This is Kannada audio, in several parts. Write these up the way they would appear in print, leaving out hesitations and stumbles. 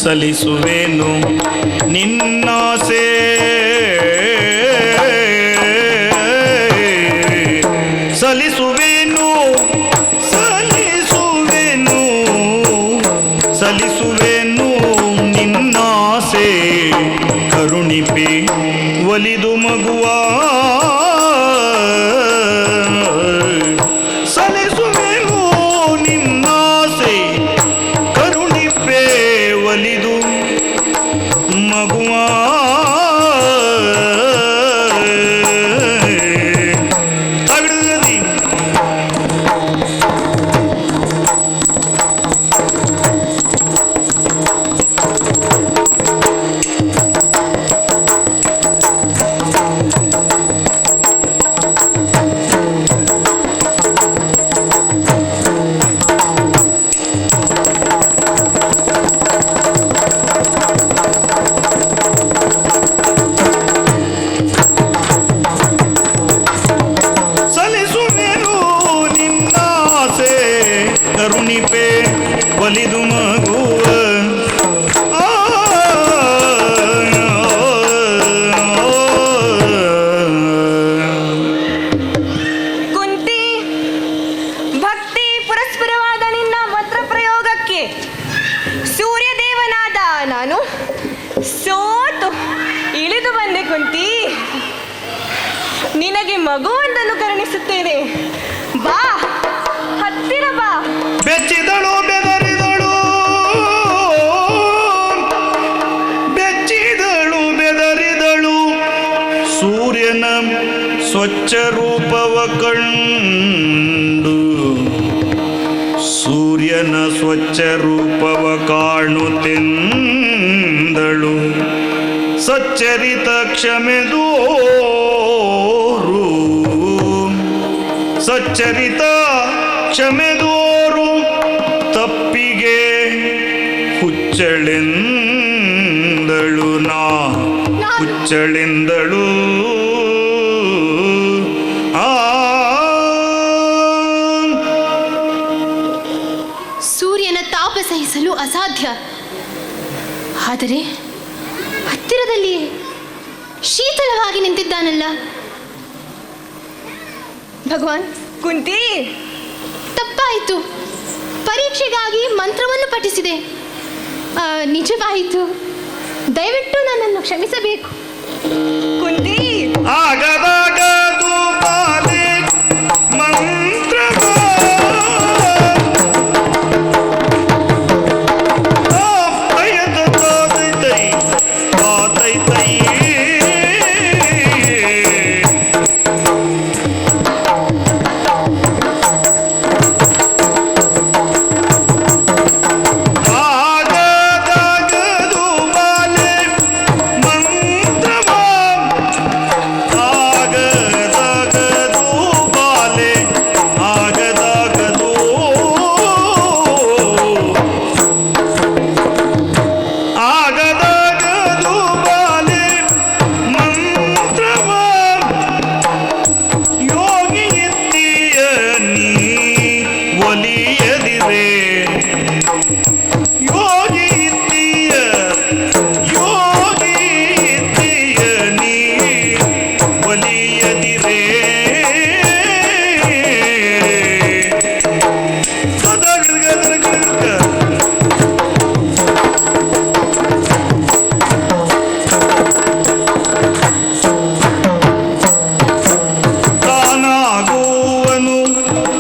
ಸಲಿಸುವೆನು ನಿನ್ನಾಸೆ ಸಲಿಸುವೆನು ಸಲಿಸುವೆನು ಸಲಿಸುವೆನು ನಿನ್ನಾಸೆ ಕರುಣಿಪೆ ಒಲಿದು ಮಗುವ ಸಲಿಸುವೆನು ನಿನ್ನಾಸೆ ಕರುಣಿಪೆ ಒಲಿದು ಮಗುವ ಕರುಣಿಪೆ ಒಲಿದು ಮಗುವ ಕುಂತಿ, ಭಕ್ತಿ ಪರಸ್ಪರವಾದ ನಿನ್ನ ಮಂತ್ರ ಪ್ರಯೋಗಕ್ಕೆ ಸೂರ್ಯದೇವನಾದ ನಾನು ಸೋತು ಇಳಿದು ಬಂದೆ. ಕುಂತಿ, ನಿನಗೆ ಮಗುವೊಂದನ್ನು ಕರುಣಿಸುತ್ತೇನೆ. ಬಾ, ಹತ್ತಿರ ಬಾ. ಬೆಚ್ಚಿದಳು ಬೆದರಿದಳು ಬೆಚ್ಚಿದಳು ಬೆದರಿದಳು ಸೂರ್ಯನ ಸ್ವಚ್ಛ ರೂಪವ ಕಂಡು ಸೂರ್ಯನ ಸ್ವಚ್ಛ ರೂಪವ ಕಾಣುತ್ತೆಂದಳು. ಸಚ್ಚರಿತ ಕ್ಷಮೆದೋರು ಸಚ್ಚರಿತ ಕ್ಷಮೆದೋರು ತಪ್ಪಿಗೆ ಹುಚ್ಚಳೆಂದಳು ನಾ ಹುಚ್ಚಳೆಂದಳು. ಸೂರ್ಯನ ತಾಪ ಸಹಿಸಲು ಅಸಾಧ್ಯ. ಆದರೆ ಹತ್ತಿರದಲ್ಲಿ ಶೀತಳವಾಗಿ ನಿಂತಿದ್ದಾನಲ್ಲ ಭಗವಾನ್. ಕುಂತಿ, ತಪ್ಪಾಯಿತು. ಪರೀಕ್ಷೆಗಾಗಿ ಮಂತ್ರವನ್ನು ಪಠಿಸಿದೆ. ನಿಜವಾಯಿತು. ದಯವಿಟ್ಟು ನನ್ನನ್ನು ಕ್ಷಮಿಸಬೇಕು. ಕುಂತಿ, ಆಗದಾಗದು ಬಾಲೆ ಮಂತ್ರವ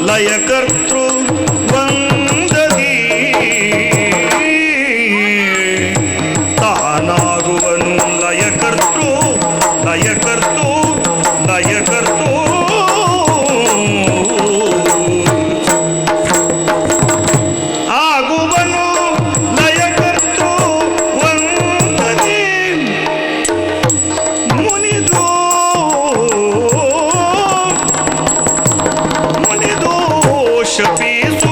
ಲಯಕರ್ತೃ ವಂದದಿ ತಾನಾಗುವನು ಲಯಕರ್ತೃ ಲಯಕರ್ತೃ ಲಯಕರ್ತೃ ಆಗುವನು ಲಯಕರ್ತೃ ವಂದದಿ ಮುನಿದು ಶಪೀಸು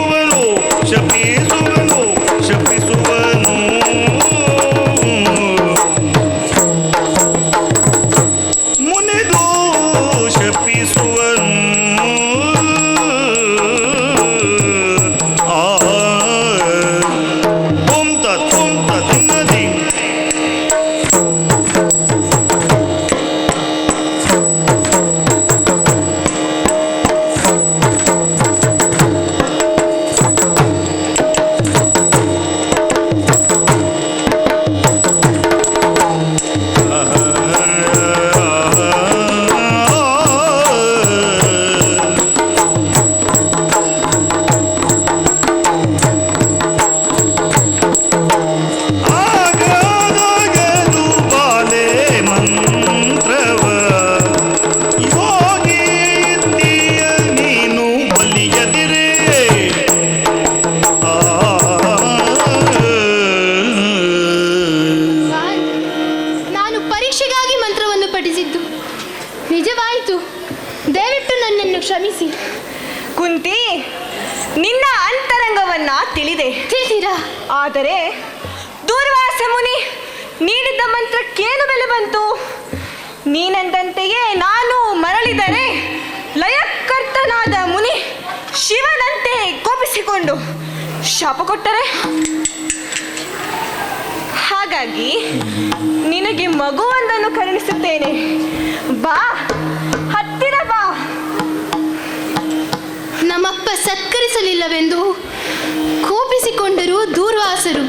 ಎಲ್ಲವನ್ನ ತಿಳಿದೀರಾ? ಆದರೆ ದೂರ್ವಾಸ ಮುನಿ ನೀಡಿದ್ದ ಮಂತ್ರಕ್ಕೇನು ಬೆಲೆ ಬಂತು? ನೀನೆಂದಂತೆಯೇ ನಾನು ಮರಳಿದರೆ ಲಯಕರ್ತನಾದ ಮುನಿ ಶಿವನಂತೆ ಕೋಪಿಸಿಕೊಂಡು ಶಾಪ ಕೊಟ್ಟರೆ, ಹಾಗಾಗಿ ನಿನಗೆ ಮಗುವೊಂದನ್ನು ಕರುಣಿಸುತ್ತೇನೆ. ಬಾ, ಹತ್ತಿರ ಬಾ. ನಮ್ಮಪ್ಪ ಸತ್ಕರಿಸಲಿಲ್ಲವೆಂದು ಕೋಪಿಸಿಕೊಂಡರು ದೂರ್ವಾಸರು.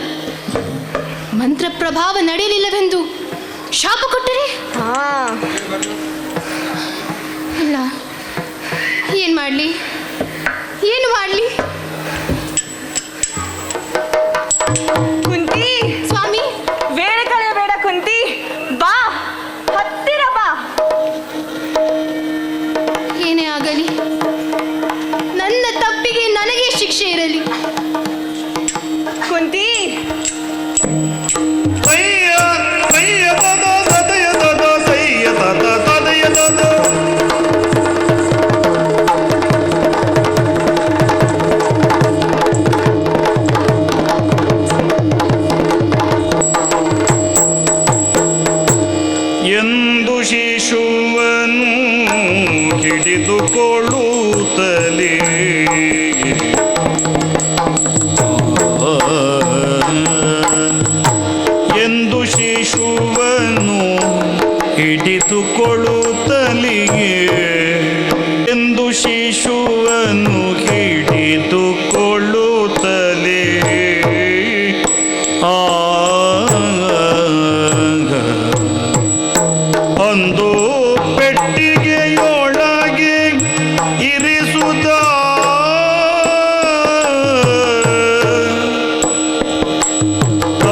ಮಂತ್ರ ಪ್ರಭಾವ ನಡೆಯಲಿಲ್ಲವೆಂದು ಶಾಪ ಕೊಟ್ಟರೆ ಇಲ್ಲ, ಏನು ಮಾಡಲಿ? ಕುಂತಿ, ಸ್ವಾಮಿ, ವೇಳೆ ಕಳೆಯಬೇಡ ಕುಂತಿ. ಬಾ, ಹತ್ತಿರ ಬಾ. ಏನೇ ಆಗಲಿ, ನನ್ನ ತಪ್ಪಿಗೆ ನನಗೆ ಶಿಕ್ಷೆ ಇರಲಿ. ಕುಂತಿ, ಸಯ್ಯ ಸಯ್ಯ ತದ ಸದಯ ತದ ಸಯ್ಯ ತದ ತದಯ ತದ. ಎಂದು ಶಿಶುವನು ಹಿಡಿದುಕೊಳ್ಳುತ್ತಲೇ ಎಂದು ಶಿಶುವನು ಹಿಡಿದುಕೊಳ್ಳುತ್ತಲಿಗೆ ಎಂದು ಶಿಶುವನು ಹಿಡಿದುಕೊಳ್ಳುತ್ತಲೇ ಒಂದು ಪೆಟ್ಟಿಗೆಯೊಳಗೆ ಇರಿಸುತ್ತ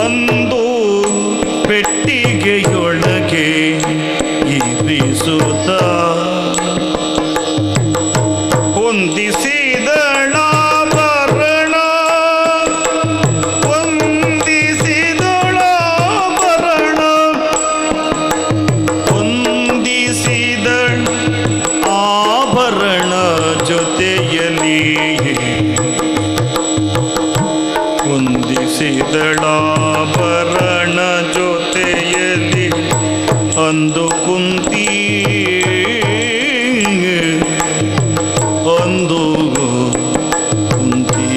ಒಂದು ಪೆಟ್ಟಿಗೆಯೊಳಗೆ ಇರಿಸುತ್ತ ಹೊಂದಿಸಿದಳಾಭರಣ ಆಭರಣ ಜೊತೆಯಲ್ಲಿ ಹೊಂದಿಸಿದಳಾಭರಣ ಜೊತೆಯಲ್ಲಿ ಅಂದು ಕುಂತಿ ಅಂದು ಕುಂತಿ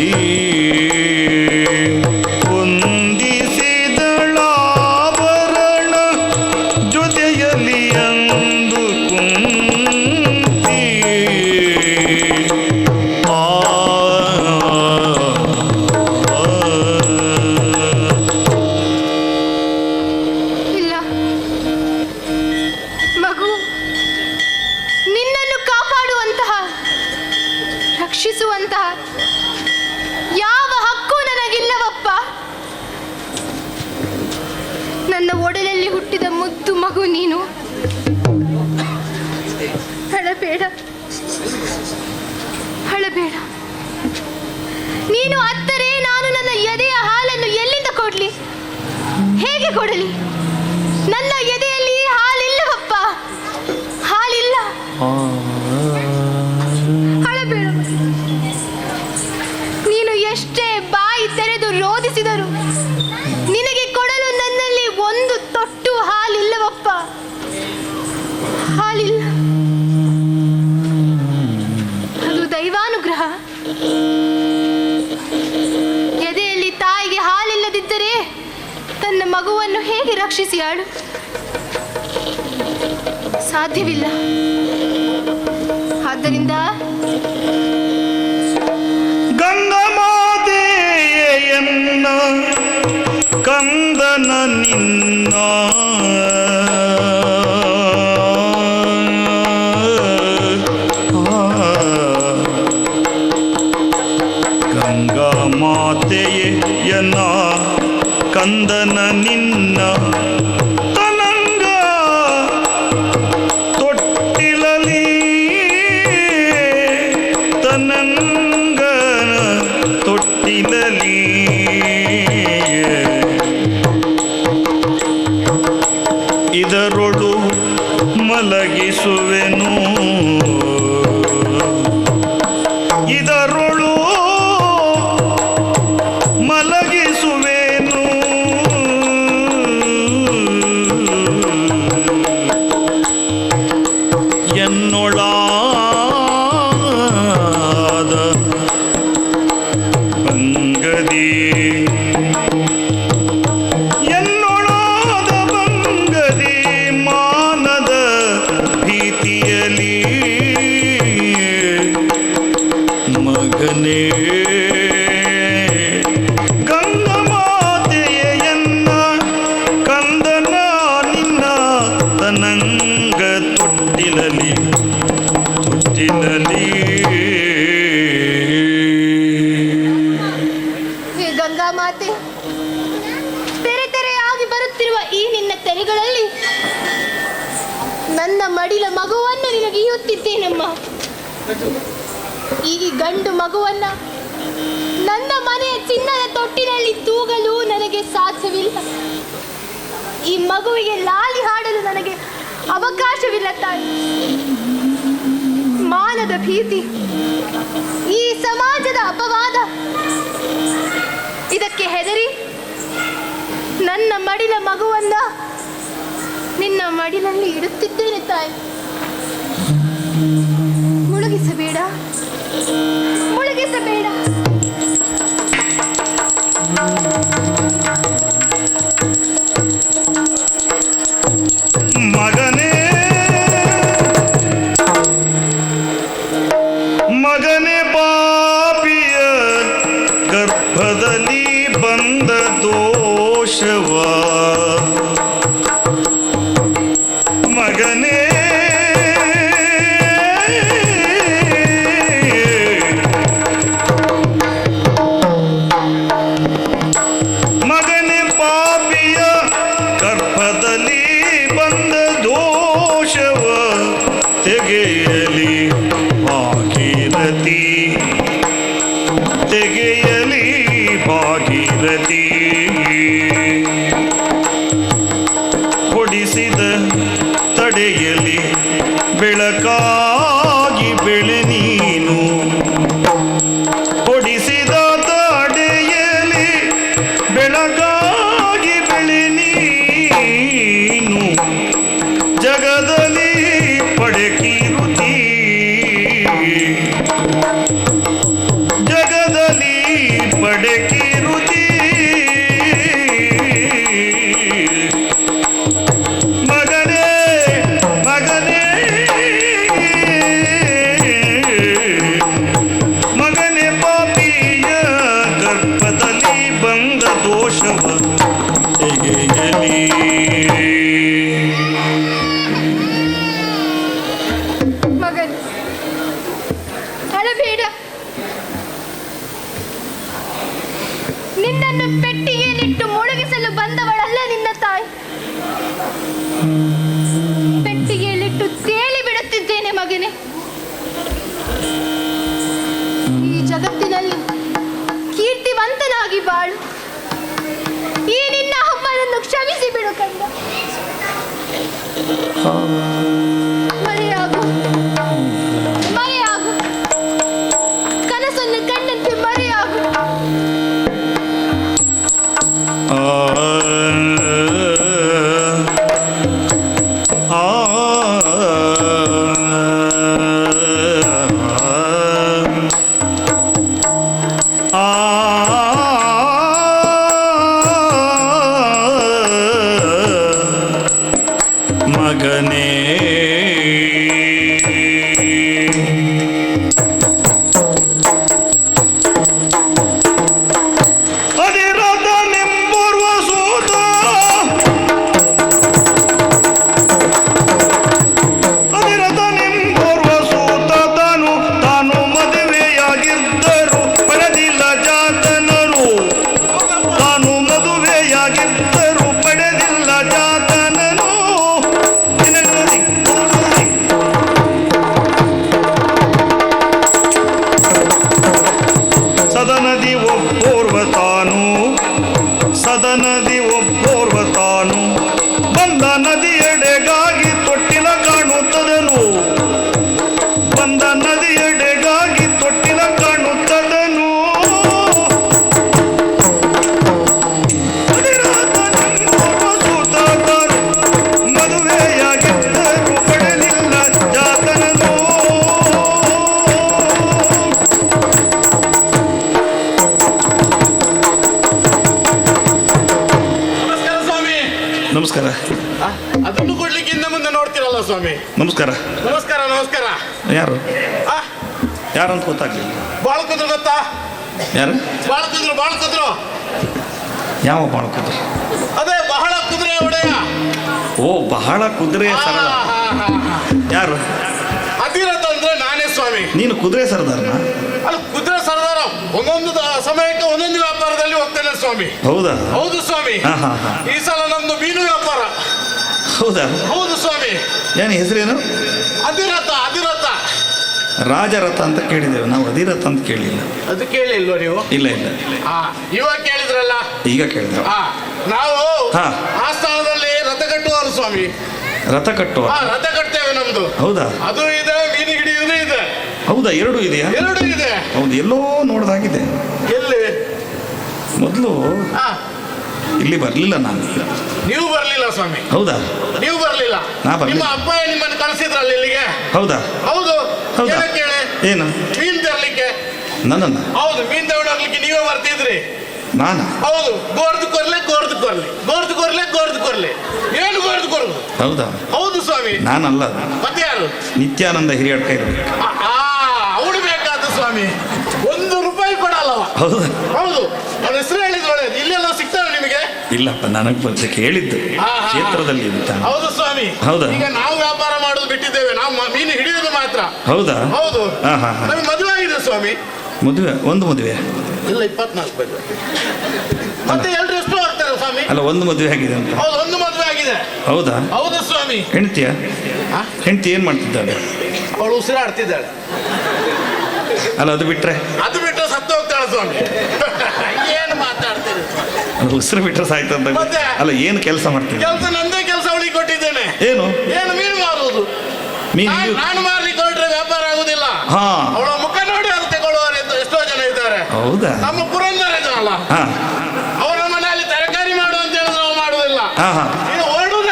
ಹೊಂದಿಸಿದಳಾಭರಣ ಜೊತೆಯಲ್ಲಿ ಅಂದು ಕುಂತಿ ಇಲ್ಲ, ಮಗು, ನಿನ್ನನ್ನು ಕಾಪಾಡುವಂತಹ, ರಕ್ಷಿಸುವಂತಹ ಯಾವ ಹಕ್ಕು ನನಗಿಲ್ಲವಪ್ಪ. ನನ್ನ ಒಡಲಲ್ಲಿ ಹುಟ್ಟಿದ ಮುದ್ದು ಮಗು ನೀನು. ಅಳಬೇಡ, ಅಳಬೇಡ. ನೀನು ಅತ್ತರೆ ನಾನು ನನ್ನ ಎದೆಯ ಹಾಲನ್ನು ಎಲ್ಲಿಂದ ಕೊಡ್ಲಿ? ಹೇಗೆ ಕೊಡಲಿ? ನನ್ನ ಎದೆಯಲ್ಲಿ ಹಾಲಿಲ್ಲವಪ್ಪ, ಹಾಲಿಲ್ಲ. ಅಳಬೇಡ. ನೀನು ಎಷ್ಟೇ ಬಾಯಿ ತೆರೆದು ರೋಧಿಸಿದರು ನಿನಗೆ ಕೊಡಲು ನನ್ನಲ್ಲಿ ಒಂದು ತೊಟ್ಟು ಹಾಲಿಲ್ಲವಪ್ಪ, ಹಾಲಿಲ್ಲ. ಅದು ದೈವಾನುಗ್ರಹ. ಎದೆಯಲ್ಲಿ ತಾಯಿಗೆ ಹಾಲಿಲ್ಲದಿದ್ದರೆ ತನ್ನ ಮಗುವನ್ನು ಹೇಗೆ ರಕ್ಷಿಸಿಯಾಳು? ಸಾಧ್ಯವಿಲ್ಲ. ಆದ್ದರಿಂದ ಗಂಗಮಾತೆಯನ್ನ ಕಂದನ ನಿನ್ನ ಗಂಗಮಾತೆಯನ್ನ ಕಂದನ ನಿನ್ನ ತನಂಗ ತೊಟ್ಟಿಲಲಿ ತನಂಗನ ತೊಟ್ಟಿಲಲಿ ಇದರೊಳು ಮಲಗಿಸುವೆನು ಇದರೊಳು ಗಂಗಾ ಮಾತೆ, ತೆರೆ ತೆರೆಯಾಗಿ ಬರುತ್ತಿರುವ ಈ ನಿನ್ನ ತೆರೆಗಳಲ್ಲಿ ನನ್ನ ಮಡಿಲ ಮಗುವನ್ನು ನಿನಗೆ ಈಯುತ್ತಿದ್ದೇನಮ್ಮ. ಈ ಗಂಡು ಮಗುವನ್ನ ನನ್ನ ಮನೆಯ ಚಿನ್ನದ ತೊಟ್ಟಿನಲ್ಲಿ ತೂಗಲು ನನಗೆ ಸಾಧ್ಯವಿಲ್ಲ. ಈ ಮಗುವಿಗೆ ಲಾಲಿ ಹಾಡಲು ನನಗೆ ಅವಕಾಶವಿಲ್ಲ ತಾಯಿ. ಮಾನದ ಭೀತಿ, ಈ ಸಮಾಜದ ಅಪವಾದ, ಇದಕ್ಕೆ ಹೆದರಿ ನನ್ನ ಮಡಿಲ ಮಗುವನ್ನ ನಿನ್ನ ಮಡಿಲಲ್ಲಿ ಇಡುತ್ತಿದ್ದೇನೆ ತಾಯಿ. ಮುಳುಗಿಸಬೇಡ, ಮುಳುಗಿಸಬೇಡ. ಮಗನೇ ಮಗನೇ ಪಾಪಿಯ ಗರ್ಭದಲ್ಲಿ ಬಂದ ದೋಷವ, ಮಗನೇ ಮಗನೇ ಪಾಪಿಯ ಗರ್ಭದಲ್ಲಿ ಬಂದ ದೋಷವ ತೆಗೆಯಲಿ ಭಾಗೀರಥಿ, ತೆಗೆಯಲಿ ಭಾಗೀರಥಿ. ಹೊಡಿಸಿದ ತಡೆಯಲಿ ಬೆಳಕಾಗಿ ಬೆಳೆ ನೀನು, ಹೊಡಿಸಿದ ತಡೆಯಲಿ ಬೆಳಕಾಗಿ ಬೆಳೆ ನೀನು. ಜಗದಲ್ಲಿ ಪಡೆಕಿರುತ್ತೀ, ಜಗದಲ್ಲಿ ಪಡೆಕಿರುತ್ತೀ. ಮಗನೇ ಮಗನೇ ಮಗನೇ ಪಾಪಿಯ ಗರ್ಭದಲ್ಲಿ ಬಂದ ದೋಷವ ತೆಗೆಯಲಿ. ಮಗನ್, ಅಳಬೇಡ. ನಿನ್ನನ್ನು ಪೆಟ್ಟಿಗೆಯಲ್ಲಿಟ್ಟು ಮುಳುಗಿಸಲು ಬಂದವಳಲ್ಲ ನಿನ್ನ ತಾಯಿ. ಪೆಟ್ಟಿಗೆಯಲ್ಲಿಟ್ಟು ತೇಲಿ ಬಿಡುತ್ತಿದ್ದೇನೆ ಮಗನೇ. ಈ ಜಗತ್ತಿನಲ್ಲಿ ಕೀರ್ತಿವಂತನಾಗಿ ಬಾಳು. ಈ ನಿನ್ನ ಅಮ್ಮನನ್ನು ಕ್ಷಮಿಸಿ ಬಿಡು ಕಂದ. ಮರೆಯಾಗು, ಮರೆಯಾಗು. ಕನಸನ್ನು ಕಂಡಂತೆ ಮರೆಯಾಗು. ಮಗನೇ ಅಧಿರಥನೆಂಬುರ್ವ ಸೂತ, ಅಧಿರಥನೆಂಬುರ್ವ ಸೂತ ತಾನು ತಾನು ಮದುವೆಯಾಗಿದ್ದರು ಪಡೆದಿಲ್ಲ ಜಾತನರು, ತಾನು ಮದುವೆಯಾಗಿದ್ದರು ಪಡೆದಿಲ್ಲ ಜಾತನರು. ಸದನದಿ ಒಪ್ಪೋರ್ವ ತಾನು, ಸದನದಿ ಒಪ್ಪೋರ್ವ ತಾನು ಬಂದ ನದಿಯೆಡೆಗಾಗಿ ತೊಟ್ಟಿಲ ಕಾಣುತ್ತದನು, ಬಂದ ನದಿಯೆಡೆಗಾಗಿ ತೊಟ್ಟಿಲ ಕಾಣುತ್ತದನು. ಮದುವೆಯಾಗಿದ್ದರು ಪಡೆದಿಲ್ಲ ಜಾತನನು. ನಮಸ್ಕಾರ. ಅದನ್ನು ಕೊಡ್ಲಿಕ್ಕೆ ಇನ್ನ ಮುಂದೆ ನೋಡ್ತಿರಲ್ಲ ಸ್ವಾಮಿ. ನಮಸ್ಕಾರ. ನಮಸ್ಕಾರ ನಮಸ್ಕಾರ. ಯಾರು ಯಾರು ಅಂತ ಗೊತ್ತಾಗ್ಲಿಲ್ಲ. ಬಾಳ್ಕುದ್ರು ಗೊತ್ತಾ? ಯಾರು ಬಾಳ್ಕುದ್ರು? ಯಾವ ಬಾಳ್ಕುದ್ರು? ಅದೇ ಬಹಳ ಕುದುರೆ ಒಡೆಯ. ಓ, ಬಹಳ ಕುದುರೆ ಸರಳ. ಯಾರು? ಅಧಿರಥ ಅಂದ್ರೆ ನಾನೇ ಸ್ವಾಮಿ. ನೀನು ಕುದುರೆ ಸರದಾರನ? ಅಲ್ಲ, ಕುದುರೆ ಸರದಾರ ಒಂದೊಂದು ಸಮಯಕ್ಕೆ ಒಂದೊಂದು ವ್ಯಾಪಾರದಲ್ಲಿ ಹೋಗ್ತೇನೆ ಸ್ವಾಮಿ. ಹೌದಾ? ಹೌದು ಸ್ವಾಮಿ. ಹಾ ಹಾ ಹಾ. ಈ ಸಲ ನಮ್ದು ಮೀನು ವ್ಯಾಪಾರ. ಹೌದಾ? ಹೌದು ಸ್ವಾಮಿ. ಏನು ಹೆಸರೇನು? ಅಧಿರಥ. ಅಧಿರಥ. ರಾಜರಥ ಅಂತ ಕೇಳಿದ್ದೇವೆ ನಾವು, ಅಧಿರಥ ಅಂತ ಕೇಳಲಿಲ್ಲ. ಅದು ಕೇಳಿಲ್ವ ನೀವು? ಇಲ್ಲ ಇಲ್ಲ. ಇವಾಗ ಕೇಳಿದ್ರಲ್ಲ. ಈಗ ಕೇಳಿದ್ರು. ನಾವು ಹಾ. ಆ ಸ್ಥಾನದಲ್ಲಿ ರಥ ಕಟ್ಟುವರು ಸ್ವಾಮಿ. ರಥ ಕಟ್ಟುವ? ರಥ ಕಟ್ತೇವೆ ನಮ್ದು. ಹೌದಾ? ಅದು ಇದೆ, ಮೀನು ಹಿಡಿಯುವುದು ಇದೆ. ಹೌದಾ? ಎರಡೂ ಇದೆಯಾ? ಎರಡು ಇದೆ. ಹೌದು, ಎಲ್ಲೋ ನೋಡ್ದಾಗಿದೆ. ಎಲ್ಲಿ? ಮೊದಲು ಇಲ್ಲಿ ಬರ್ಲಿಲ್ಲ ನಾನು. ನೀವು ಬರ್ಲಿಲ್ಲ ಸ್ವಾಮಿ? ಹೌದಾ? ನೀವು ಬರ್ಲಿಲ್ಲ. ನಾ ಬರ್ಲಿಲ್ಲ. ನಿಮ್ಮ ಅಪ್ಪ ನಿಮ್ಮನ್ನು ಕಳಿಸಿದ್ರಲ್ಲ ಇಲ್ಲಿಗೆ. ಹೌದಾ? ಹೌದು. ಹೌದಾ? ಕೇಳಿ. ಏನು? ಮೀನ್ ತರ್ಲಿಕ್ಕೆ. ನನ್ನನ್ನ? ಹೌದು, ಮೀನ್ ತಗೊಂಡೋಗ್ಲಿಕ್ಕೆ ನೀವೇ ಬರ್ತಿದ್ರಿ. ನಾನಾ? ಹೌದು. ಗೋರ್ದು ಕೊರ್ಲೆ ಗೋರ್ದು ಕೊರ್ಲೆ ಗೋರ್ದು ಕೊರ್ಲೆ ಗೋರ್ದು ಕೊರ್ಲೆ. ಏನು ಗೋರ್ದು ಕೊರ್ಲು? ಹೌದಾ? ಹೌದು ಸ್ವಾಮಿ. ನಾನಲ್ಲ. ಮತ್ತೆ ಯಾರು? ನಿತ್ಯಾನಂದ ಹಿರಿಯಡ್ಕ ಇರ್ಬೇಕು. ಅವನು ಬೇಕಾದ ಸ್ವಾಮಿ. 1 ರೂಪಾಯಿ ಕೊಡಲ್ಲವ. ಹೌದಾ? ಹೌದು. ಅವನ ಹೆಸರು ಹೇಳಿದ್ರು ಒಳ್ಳೆಯದು. ಇಲ್ಲೆಲ್ಲ ಸಿಗ್ತಾವೆ ನಿಮಗೆ? ಇಲ್ಲಪ್ಪ, ನನಗೆ ಬಂದು ಕೇಳಿದ್ದು ಕ್ಷೇತ್ರದಲ್ಲಿ ಅಂತ. ಹೌದು ಸ್ವಾಮಿ. ಹೌದಾ? ಈಗ ನಾವು ವ್ಯಾಪಾರ ಮಾಡೋದು ಬಿಟ್ಟಿದ್ದೇವೆ, ನಾವು ಮೀನು ಹಿಡಿಯೋದು ಮಾತ್ರ. ಹೌದಾ? ಹೌದು. ನಮಗೆ ಮದುವೆ ಆಗಿದೆ ಸ್ವಾಮಿ. ಮದುವೆ? ಒಂದು ಮದುವೆ ಇಲ್ಲ, 24 ಮದುವೆ. ಮತ್ತೆ ಎಲ್ರು ಎಷ್ಟು ಆಗ್ತಾರೆ ಸ್ವಾಮಿ? ಅಲ್ಲ, ಒಂದು ಮದುವೆ ಆಗಿದೆ ಅಂತ. ಹೌದು, ಒಂದು ಮದುವೆ ಆಗಿದೆ. ಹೌದಾ? ಹೌದು ಸ್ವಾಮಿ. ಹೆಂಡತಿಯ? ಹೆಂಡತಿ ಏನ್ ಮಾಡ್ತಿದ್ದಾಳೆ? ಅವಳು ಉಸಿರಾಡ್ತಿದ್ದಾಳೆ. ಅಲ್ಲ, ಅದು ಬಿಟ್ರೆ? ಅದು ಬಿಟ್ಟರೆ ಸತ್ತು ಹೋಗ್ತಾಳೆ ಸ್ವಾಮಿ. ಏನು ಮಾತಾಡ್ತೀರಿ? ಉಸಿರು ಬಿಟ್ರೆ ಸಾಯ್ತು ಅಂತ. ಮತ್ತೆ? ಅಲ್ಲ, ಏನು ಕೆಲಸ ಮಾಡ್ತೀನಿ? ಕೆಲಸ ನಂದೇ ಕೆಲಸ ಅವಳಿಗೆ ಕೊಟ್ಟಿದ್ದೇನೆ. ಏನು? ಏನು? ಮೀನು ಮಾರುವುದು. ನಾನು ಮಾರ್ಲಿಕ್ಕೆ ಹೊರಟ್ರೆ ವ್ಯಾಪಾರ ಆಗುದಿಲ್ಲ. ಅವಳ ಮುಖ ನೋಡಿ ಅದು ತಗೊಳ್ಳುವವರು ಎಷ್ಟೋ ಜನ ಇದ್ದಾರೆ. ಹೌದಾ? ನಮ್ಮ ಪುರಂದರ ಜನ ಅಲ್ಲ. ಅವರ ಮನೆಯಲ್ಲಿ ತರಕಾರಿ ಮಾಡು ಅಂತ ಹೇಳಿದ್ರೆ ನಾವು ಮಾಡುವುದಿಲ್ಲ. ಈಗ ಹೊರಡುದು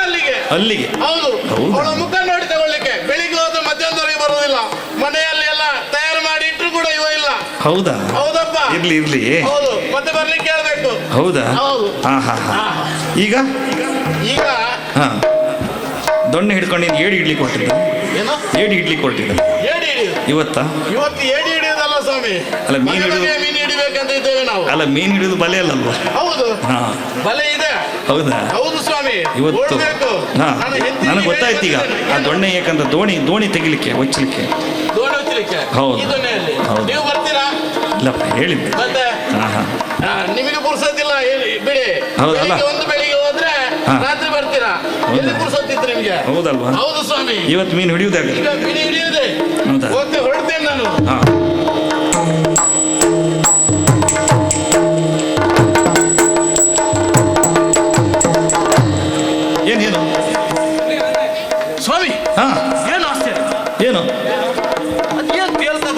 ಅಲ್ಲಿಗೆ. ಹೌದು. ಅವಳ ಮುಖ ನೋಡಿ ತಗೊಳ್ಳಿಕ್ಕೆ ಬೆಳಿಗ್ಗೆ ಹೋದ್ರೆ ಮಧ್ಯಾಹ್ನದವರೆಗೆ ಬರುವುದಿಲ್ಲ. ಮನೆಯಲ್ಲಿ ಎಲ್ಲ ತಯಾರು ಮಾಡಿ ಇಟ್ಟರು ಕೂಡ ಇವ ಇಲ್ಲ. ಹೌದಾ? ಹೌದಪ್ಪ. ಇರ್ಲಿ. ಹೌದು. ಮತ್ತೆ ಬರ್ಲಿಕ್ಕೆ ಹೇಳ್ಬೇಕು. ಹೌದಾ? ಹೌದು. ಈಗ ದೊಣ್ಣೆ ಹಿಡ್ಕೊಂಡು ಏಡಿ ಇಡ್ಲಿಕ್ಕೆ ಕೊಟ್ಟಿದ್ದ. ಏನು? ಏಡಿ ಇಡ್ಲಿಕ್ಕೆ ಕೊಟ್ಟಿದ್ದ. ಏಡಿ ಹಿಡಿಯುದು ಇವತ್ತು ಏಡಿ ಹಿಡಿಯೋದಲ್ಲ ಸ್ವಾಮಿ. ಅಲ್ಲ, ಮೀನು ಹಿಡಿಬೇಕಂತ ಇದ್ದೇವೆ ನಾವು. ಅಲ್ಲ, ಮೀನು ಹಿಡಿಯೋದು ಬಲೆ ಅಲ್ಲಲ್ವ? ಹೌದು. ಬಲೆ ಇದೆ. ಹೌದಾ? ಹೌದು ಸ್ವಾಮಿ. ಇವತ್ತು ನನಗೆ ಗೊತ್ತಾಯ್ತು ಈಗ. ಆ ದೊಣ್ಣೆ ಯಾಕಂದ್ರೆ ದೋಣಿ ತೆಗಿಲಿಕ್ಕೆ ಒಚ್ಚಲಿಕ್ಕೆ. ಹೌದು. ನೀವು ಬರ್ತೀರಾ? ಇಲ್ಲಪ್ಪ, ಹೇಳಿದ್ದೆ. ಮತ್ತೆ ನಿಮಗೆ ಪುರ್ಸತ್ತಿಲ್ಲ ಬಿಡಿ. ಹೌದಲ್ಲ? ಒಂದು ಬೆಳಿಗ್ಗೆ ಹೋದ್ರೆ ರಾತ್ರಿ ಬರ್ತೀರಾ? ಎಲ್ಲಿ ಪುರ್ಸತ್ತಿತ್ತು ನಿಮ್ಗೆ? ಹೌದಲ್ವಾ? ಹೌದು ಸ್ವಾಮಿ. ಇವತ್ತು ಮೀನು ಹಿಡಿಯುವುದಾಗ ಈಗ ಮೀನು ಹಿಡಿಯುವುದೇ. ಹೌದಾ? ಹೊರಡ್ತೇನೆ ನಾನು. ಏನೇನು ಸ್ವಾಮಿ? ಏನು ಆಶ್ಚರ್ಯ? ಏನು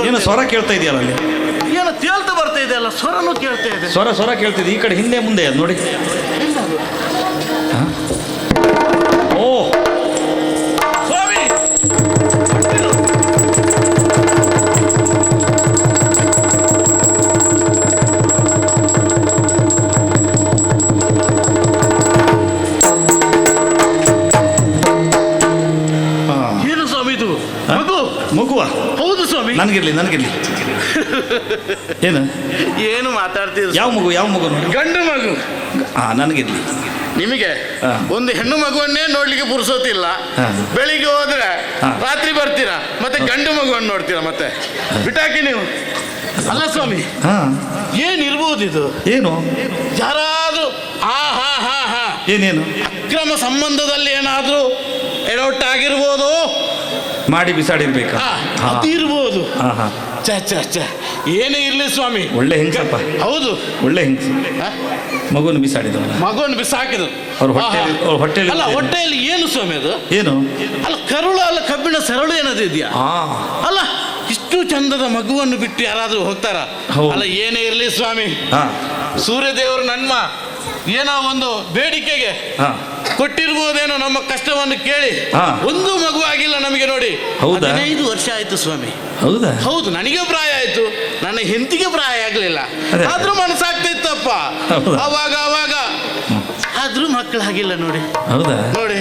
ಏನು ಸ್ವರ ಕೇಳ್ತಾ ಇದೆಯಲ್ಲ ಅಲ್ಲಿ? ಏನು ತೇಲ್ತಾ ಬರ್ತಾ ಇದೆ ಅಲ್ಲ? ಸ್ವರನೂ ಕೇಳ್ತಾ ಇದೆ. ಸ್ವರ ಕೇಳ್ತಿದೆ. ಈ ಕಡೆ ಹಿಂದೆ ಮುಂದೆ ಅದು ನೋಡಿ. ಓ ಸ್ವಾಮಿ, ಏನು ಸ್ವಾಮಿ ಇದು? ಮಗುವ? ಹೌದು ಸ್ವಾಮಿ. ನನಗಿರ್ಲಿ. ಏನು ಮಾತಾಡ್ತೀರಿ? ಯಾವ ಮಗು? ಗಂಡು ಮಗು. ನನಗಿರ್ಲಿ. ನಿಮಗೆ ಒಂದು ಹೆಣ್ಣು ಮಗುವನ್ನೇ ನೋಡ್ಲಿಕ್ಕೆ ಪುರ್ಸೋತಿಲ್ಲ. ಬೆಳಿಗ್ಗೆ ಹೋದ್ರೆ ರಾತ್ರಿ ಬರ್ತೀರಾ, ಮತ್ತೆ ಗಂಡು ಮಗುವನ್ನು ನೋಡ್ತೀರಾ. ಮತ್ತೆ ಬಿಟ್ಟಾಕಿ ನೀವು. ಅಲ್ಲ ಸ್ವಾಮಿ, ಏನಿರ್ಬೋದು ಇದು? ಏನು? ಯಾರಾದ್ರೂ ಏನೇನು ಅಕ್ರಮ ಸಂಬಂಧದಲ್ಲಿ ಏನಾದ್ರೂ ಎಡವಟ್ಟಾಗಿರ್ಬೋದು, ಮಾಡಿ ಬಿಸಾಡಿರ್ಬೇಕು. ಅದಿರ್ಬೋದು. ಏನೇ ಇರ್ಲಿ ಸ್ವಾಮಿ, ಒಳ್ಳೆ ಹೆಂಗಸಪ್ಪ. ಹೌದು, ಒಳ್ಳೆ ಹೆಂಗಸ. ಮಗುವನ್ನು ಬಿಸಾಡಿದವ. ಮಗುವನ್ನು ಬಿಸಾಕಿದ್ರು. ಹೊಟ್ಟೆಯಲ್ಲಿ ಅಲ್ಲ, ಹೊಟ್ಟೆಯಲ್ಲಿ ಏನು ಸ್ವಾಮಿ ಅದು? ಏನು? ಅಲ್ಲ, ಕರುಳು ಅಲ್ಲ, ಕಬ್ಬಿಣ ಸರಳು ಏನದು ಇದೆಯಾ? ಅಲ್ಲ, ಇಷ್ಟು ಚಂದದ ಮಗುವನ್ನು ಬಿಟ್ಟು ಯಾರಾದ್ರೂ ಹೋಗ್ತಾರ? ಅಲ್ಲ, ಏನೇ ಇರ್ಲಿ ಸ್ವಾಮಿ, ಸೂರ್ಯದೇವರು ನಮ್ಮ ಏನೋ ಒಂದು ಬೇಡಿಕೆಗೆ ಕೊಟ್ಟಿರ್ಬೋದೇನೋ ನಮ್ಮ ಕಷ್ಟವನ್ನು ಕೇಳಿ ಒಂದು ಮಗು ಆಗಿಲ್ಲ ನಮಗೆ. ನೋಡಿ, 15 ವರ್ಷ ಆಯ್ತು ಸ್ವಾಮಿ. ಹೌದಾ? ಹೌದು, ನನಗೆ ಪ್ರಾಯ ಆಯ್ತು, ನನ್ನ ಹೆಂಡತಿಗೆ ಪ್ರಾಯ ಆಗ್ಲಿಲ್ಲ. ಆದ್ರೂ ಮನಸ್ಸಾಗ್ತಾ ಇತ್ತಪ್ಪ ಅವಾಗ. ಆದ್ರೂ ಮಕ್ಕಳಾಗಿಲ್ಲ ನೋಡಿ. ಹೌದಾ? ನೋಡಿ,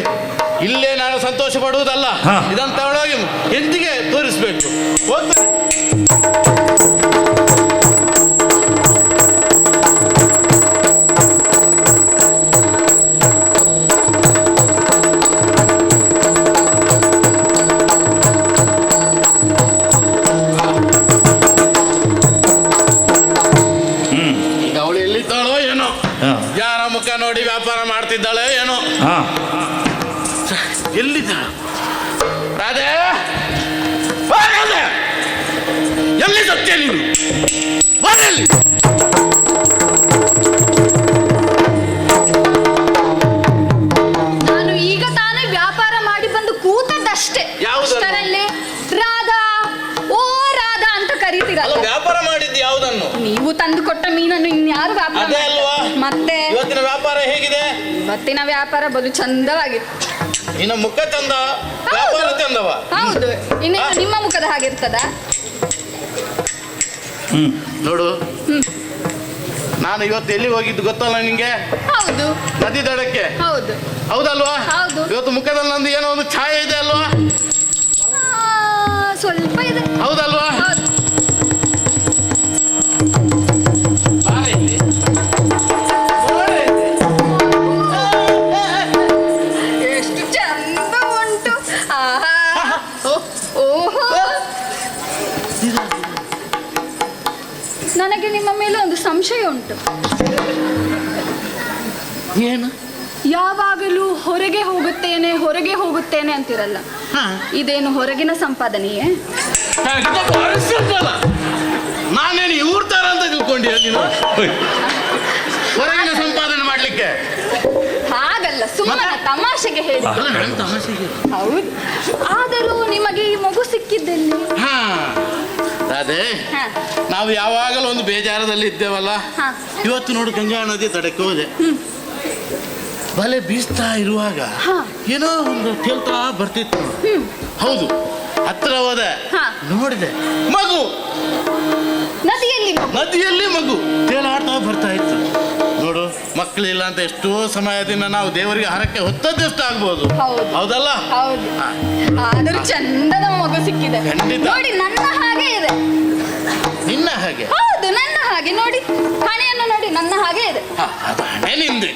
ಇಲ್ಲೇ ನಾನು ಸಂತೋಷ ಪಡುವುದಲ್ಲ, ಇದನ್ನು ತಗೊಂಡೋಗಿ ಹೆಂಡತಿಗೆ ತೋರಿಸ್ಬೇಕು. ಮುಖ ನೋಡಿ ವ್ಯಾಪಾರ ಮಾಡ್ತಿದ್ದಾಳೆ ಏನೋ. ಹಾ ಎಲ್ಲಿದ್ದ ರಾಧೆ? ಬಾ ರಾಧೆ! ಎಲ್ಲಿ ಸತ್ಯ ನೀನು? ಬರಲಿ. ನಾನು ಈಗ ತಾನೇ ವ್ಯಾಪಾರ ಮಾಡಿ ಬಂದು ಕೂತದ್ದಷ್ಟೇ. ಯಾವುದನ್ನು? ಅಷ್ಟರಲ್ಲೇ ರಾಧಾ, ಓ ರಾಧಾ ಅಂತ ಅಲ್ಲ, ಕರೀತಿರಲ್ಲ. ವ್ಯಾಪಾರ ಮಾಡಿದ್ದು ಯಾವುದನ್ನು? ನೀವು ತಂದು ಕೊಟ್ಟ ಮೀನನ್ನು ಇನ್ಯಾರು ವ್ಯಾಪಾರ ಅದೇ ಅಲ್ವಾ? ಮಾಡ್ತಾರೆ? ಮತ್ತೆ ಇವತ್ತಿನ ವ್ಯಾಪಾರ ಹೇಗಿದೆ? ಇವತ್ತಿನ ವ್ಯಾಪಾರ ಬಲು ಚಂದವಾಗಿತ್ತು. ನಿನ್ನ ಮುಖ ಚಂದ, ವ್ಯಾಪಾರ ಚಂದವ. ಹೌದು, ಇನ್ನು ನಿಮ್ಮ ಮುಖದ ಹಾಗಿರ್ತದ? ನೋಡು, ನಾನು ಇವತ್ತು ಎಲ್ಲಿ ಹೋಗಿದ್ದು ಗೊತ್ತಲ್ಲ ನಿಂಗೆ? ಹೌದು ನದಿ ದಡಕ್ಕೆ. ಹೌದು ಹೌದಲ್ವಾ? ಹೌದು. ಇವತ್ತು ಮುಖದಲ್ಲಿ ನಂದು ಏನೋ ಒಂದು ಛಾಯೆ ಇದೆ ಅಲ್ವಾ? ಸ್ವಲ್ಪ ಇದೆ. ಹೌದಲ್ವಾ? ಹೌದು. ಎಷ್ಟು ಚಂದ ಉಂಟು. ಆಹಾ. ಓಹೋ, ನನಗೆ ನಿಮ್ಮ ಮೇಲೆ ಒಂದು ಸಂಶಯ ಉಂಟು. ಏನು? ಯಾವಾಗಲೂ ಹೊರಗೆ ಹೋಗುತ್ತೇನೆ ಅಂತಿರಲ್ಲ, ಇದೇನು ಹೊರಗಿನ ಸಂಪಾದನೆಯೇ? ನಾನೇನು ಇವ್ರ ತರ ಅಂತ ತಿಳ್ಕೊಂಡಿಯ ನೀನು? ಹೊರಗಿನ ಸಂಪಾದನೆ ಮಾಡ್ಲಿಕ್ಕೆ ಹಾಗಲ್ಲ, ಸುಮ್ಮನೆ ತಮಾಷೆಗೆ ಹೇಳಿ. ಹೌದು, ಆದರೂ ನಿಮಗೆ ಈ ಮಗು ಸಿಕ್ಕಿದ್ದಲ್ಲಿ? ಅದೇ ನಾವು ಯಾವಾಗಲೂ ಒಂದು ಬೇಜಾರದಲ್ಲಿ ಇದ್ದೇವಲ್ಲ. ಇವತ್ತು ನೋಡು, ಗಂಗಾ ನದಿ ತಡಕ್ಕೆ ಹೋದೆ. ಬಲೆ ಬೀಸ್ತಾ ಇರುವಾಗ ಏನೋ ಒಂದು ತೇಲ್ತಾ ಬರ್ತಿತ್ತು. ಹೌದು, ಹತ್ರ ಹೋದೆ, ನೋಡಿದೆ ಮಗು ನದಿಯಲ್ಲಿ ಮಗು ತೇಲಾಡ್ತಾ ಬರ್ತಾ ಇತ್ತು. ನೋಡು, ಮಕ್ಕಳಿಲ್ಲ ಅಂತ ಎಷ್ಟೋ ಸಮಯದಿಂದ ನಾವು ದೇವರಿಗೆ ಹರಕೆ ಹೊತ್ತದ್ದೆಷ್ಟು ಆಗ್ಬೋದು. ಹೌದಲ್ಲ? ಹೌದು, ಆದರೂ ಚಂದದ ಮಗು ಸಿಕ್ಕಿದೆ. ಖಂಡಿತ. ನೋಡಿ, ನನ್ನ ಹಾಗೆ ಇದೆ. ನಿನ್ನ ಹಾಗೆ? ಹೌದು, ನನ್ನ ಹಾಗೆ. ನೋಡಿ, ಹಣೆಯನ್ನು ನೋಡಿ, ನನ್ನ ಹಾಗೆ ಇದೆ. ಅದು ಹಣೆ ನಿಂದೆ.